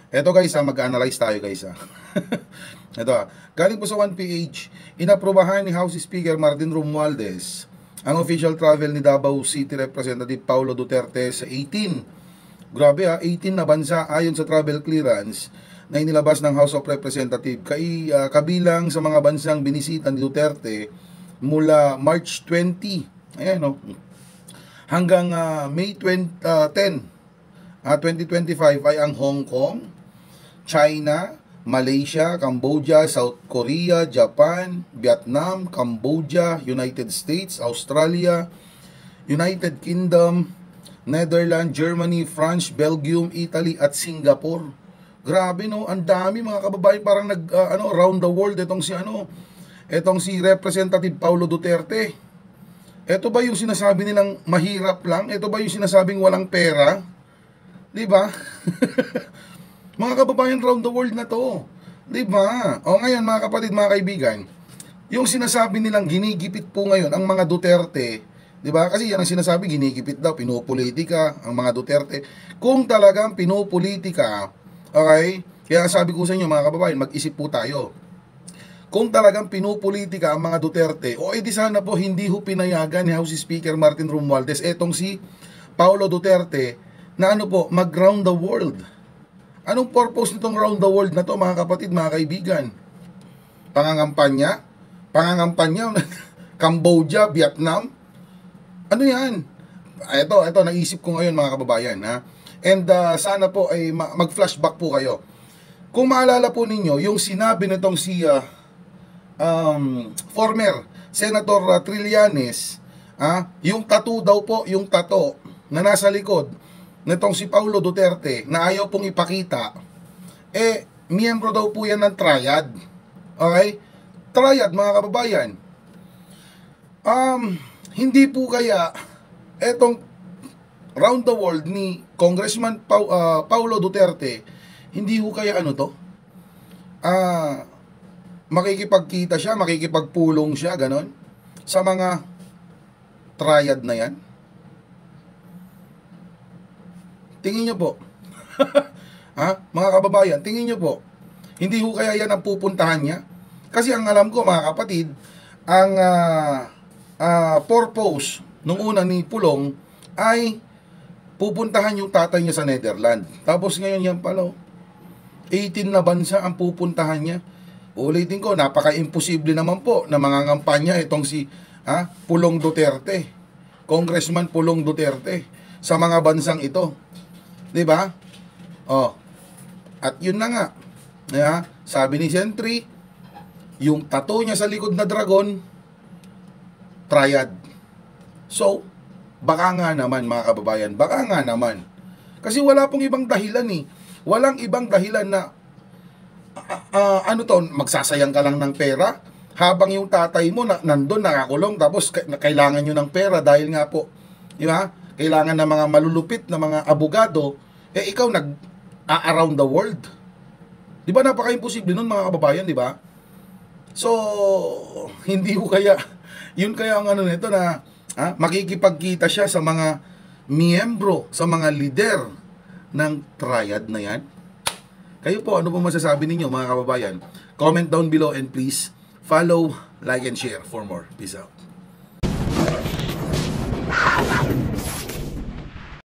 Eto guys, mag-analyze tayo guys. Ito, galing po sa 1PH, inaprubahan ni House Speaker Martin Romualdez ang official travel ni Davao City Representative Paulo Duterte sa 18. Grabe 18 na bansa ayon sa travel clearance na inilabas ng House of Representatives. Kabilang sa mga bansang binisita ni Duterte mula March 20, ayan, hanggang May 10, 2025 ay ang Hong Kong, China, Malaysia, Cambodia, South Korea, Japan, Vietnam, Cambodia, United States, Australia, United Kingdom, Netherlands, Germany, France, Belgium, Italy at Singapore. Grabe no, ang dami mga kababayan, parang round the world itong si Representative Paulo Duterte. Ito ba yung sinasabi nilang mahirap lang? Ito ba yung sinasabing walang pera? 'Di ba? Mga kababayan, round the world na to. 'Di ba? O ngayon mga kapatid, mga kaibigan, yung sinasabi nilang ginigipit po ngayon ang mga Duterte, 'di ba? Kasi yan ang sinasabi, ginigipit daw, pinupolitika ang mga Duterte. Kung talagang pinupolitika, okay? Kaya sabi ko sa inyo mga kababayan, mag-isip po tayo. Kung talagang pinupolitika ang mga Duterte, o edi sana po hindi ho pinayagan ni House Speaker Martin Romualdez etong si Paulo Duterte na mag-round the world. Anong purpose nitong round the world na to mga kapatid, mga kaibigan? Pangangampanya? Cambodia, Vietnam? Ano yan? Ito, naisip ko ngayon mga kababayan. And sana po ay mag-flashback po kayo. Kung maalala po ninyo, yung sinabi nitong si former Senator Trillanes, yung tattoo daw po, yung tattoo na nasa likod nitong si Paulo Duterte na ayaw pong ipakita, miyembro daw po yan ng Triad. Okay? Triad mga kababayan. Hindi po kaya etong round the world ni Congressman Paulo Duterte, hindi po kaya makikipagkita siya, makikipagpulong siya, ganon, sa mga Triad na yan? Tingin nyo po. Mga kababayan, tingin nyo po, hindi ho kaya yan ang pupuntahan niya? Kasi ang alam ko mga kapatid, ang purpose nung una ni Pulong ay pupuntahan yung tatay niya sa Netherlands. Tapos ngayon yan pala, 18 na bansa ang pupuntahan niya. Ulitin ko, napaka-imposible naman po na mangangampanya itong si Pulong Duterte, Congressman Pulong Duterte, sa mga bansang ito. 'Di ba? At yun na nga. Sabi ni Sentry, yung tattoo niya sa likod na dragon, Triad. So, baka nga naman mga kababayan, baka nga naman. Kasi wala pong ibang dahilan Walang ibang dahilan na magsasayang ka lang ng pera habang yung tatay mo nandun nakakulong, tapos kailangan nyo ng pera dahil nga po, di ba? Kailangan ng mga malulupit na mga abogado, ikaw around the world. Di ba napaka-imposible nun mga kababayan, di ba? So, hindi ko kaya, yun kaya ang nito na makikipagkita siya sa mga miyembro, sa mga leader ng Triad na yan. Kayo po, ano po masasabi ninyo mga kababayan? Comment down below and please follow, like, and share for more. Peace out.